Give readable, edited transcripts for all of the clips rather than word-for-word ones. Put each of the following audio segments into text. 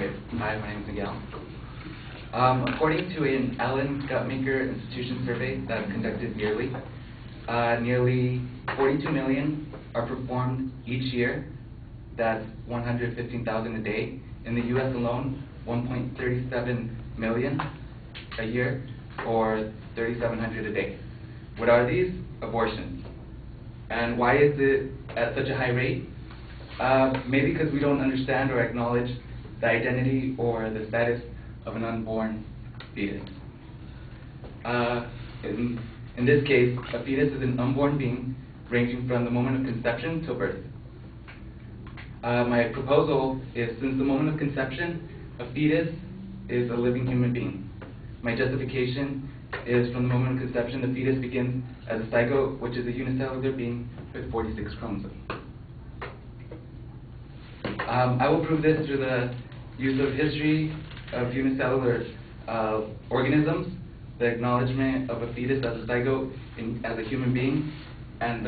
Hi, my name is Miguel. According to an Allen Guttmacher Institution survey that is conducted yearly, nearly 42 million are performed each year. That's 115,000 a day. In the U.S. alone, 1.37 million a year, or 3,700 a day. What are these? Abortions. And why is it at such a high rate? Maybe because we don't understand or acknowledge the identity or the status of an unborn fetus. In this case, a fetus is an unborn being ranging from the moment of conception till birth. My proposal is, since the moment of conception, a fetus is a living human being. My justification is, from the moment of conception, the fetus begins as a zygote, which is a unicellular being with 46 chromosomes. I will prove this through the use of history of unicellular organisms, the acknowledgement of a fetus as a zygote as a human being, and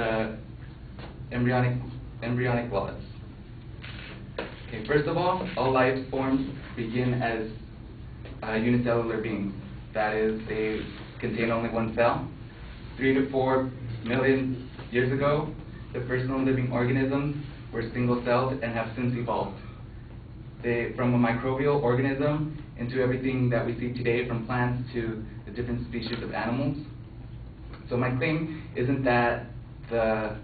embryonic laws. Okay, first of all life forms begin as unicellular beings. That is, they contain only one cell. 3 to 4 million years ago, the first known living organisms were single-celled and have since evolved. From a microbial organism into everything that we see today, from plants to the different species of animals. So my claim isn't that the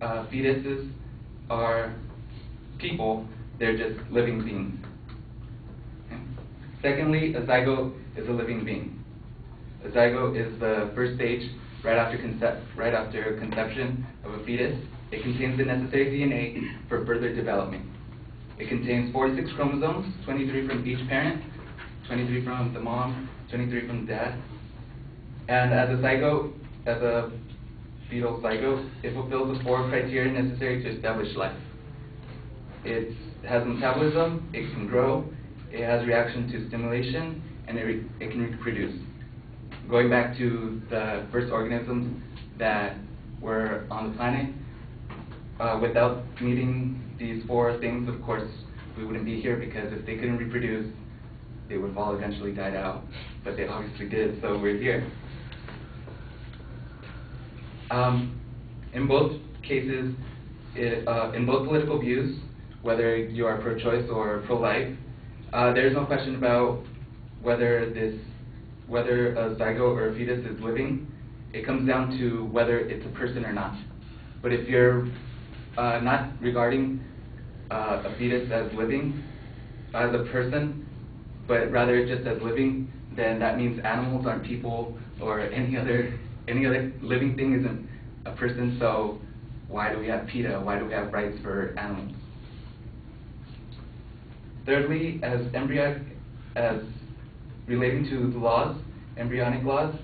fetuses are people, they're just living beings. Okay. Secondly, a zygote is a living being. A zygote is the first stage right after conception of a fetus. It contains the necessary DNA for further development. It contains 46 chromosomes, 23 from each parent, 23 from the mom, 23 from the dad. And as a zygote, as a fetal zygote, it fulfills the 4 criteria necessary to establish life. It has metabolism, it can grow, it has reaction to stimulation, and it can reproduce. Going back to the first organisms that were on the planet, without meeting these 4 things, of course, we wouldn't be here, because if they couldn't reproduce, they would have all eventually died out. But they obviously did, so we're here. In both cases, in both political views, whether you are pro-choice or pro-life, there is no question about whether a zygote or a fetus is living. It comes down to whether it's a person or not. But if you're not regarding a fetus as living, as a person, but rather just as living, then that means animals aren't people, or any other living thing isn't a person. So why do we have PETA? Why do we have rights for animals? Thirdly, as relating to the laws, embryonic laws,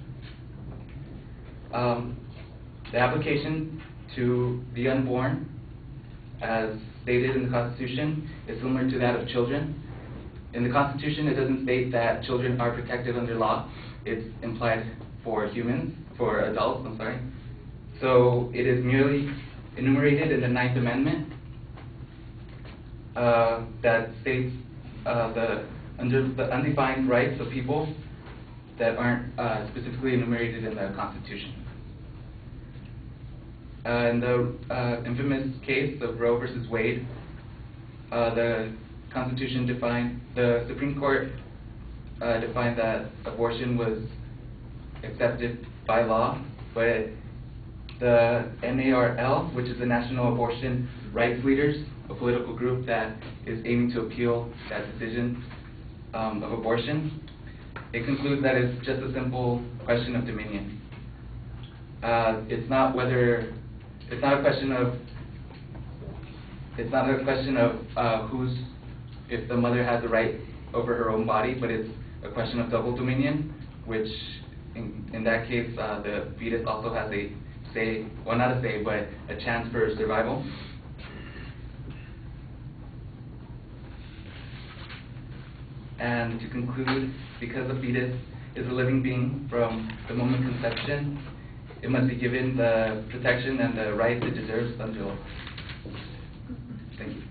the application to the unborn, as stated in the Constitution, is similar to that of children. In the Constitution, it doesn't state that children are protected under law. It's implied for adults, So it is merely enumerated in the 9th Amendment that states under the undefined rights of people that aren't specifically enumerated in the Constitution. In the infamous case of Roe versus Wade, the Supreme Court defined that abortion was accepted by law, but the NARL, which is the National Abortion Rights Leaders, a political group that is aiming to appeal that decision of abortion, it concludes that it's just a simple question of dominion. It's not a question of if the mother has the right over her own body, but it's a question of double dominion, which in that case the fetus also has a say, well, not a say, but a chance for survival. And to conclude, because the fetus is a living being from the moment of conception, it must be given the protection and the rights it deserves under law. Thank you.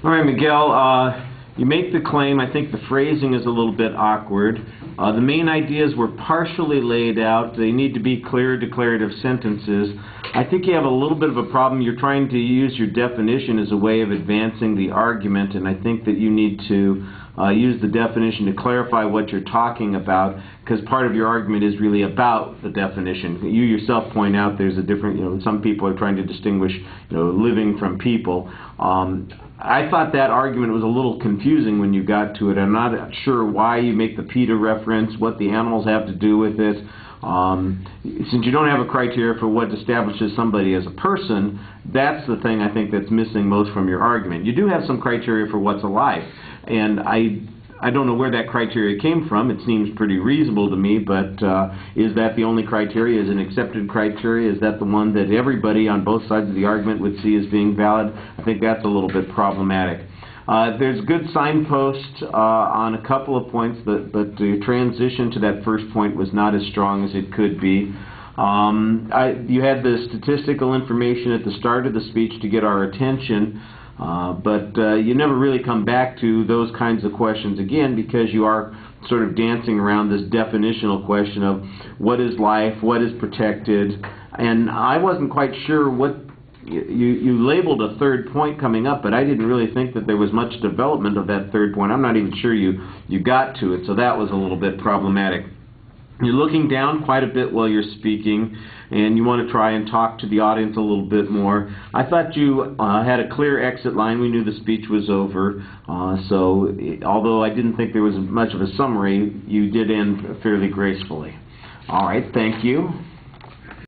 All right, Miguel, you make the claim. I think the phrasing is a little bit awkward. The main ideas were partially laid out. They need to be clear declarative sentences. I think you have a little bit of a problem. You're trying to use your definition as a way of advancing the argument, and I think that you need to use the definition to clarify what you're talking about, because part of your argument is really about the definition. You yourself point out there's a different, some people are trying to distinguish, living from people. I thought that argument was a little confusing when you got to it. I'm not sure why you make the PETA reference, what the animals have to do with it. Since you don't have a criteria for what establishes somebody as a person, that's the thing I think that's missing most from your argument. You do have some criteria for what's alive, and I don't know where that criteria came from. It seems pretty reasonable to me, but is that the only criteria? Is an accepted criteria? Is that the one that everybody on both sides of the argument would see as being valid? I think that's a little bit problematic. There's good signposts on a couple of points, but the transition to that first point was not as strong as it could be. You had the statistical information at the start of the speech to get our attention, but you never really come back to those kinds of questions again, because you are sort of dancing around this definitional question of what is life, what is protected, and I wasn't quite sure what you labeled a third point coming up, but I didn't really think that there was much development of that third point. I'm not even sure you got to it, so that was a little bit problematic. You're looking down quite a bit while you're speaking, and you want to try and talk to the audience a little bit more. I thought you had a clear exit line. We knew the speech was over, so although I didn't think there was much of a summary, you did end fairly gracefully. All right, thank you.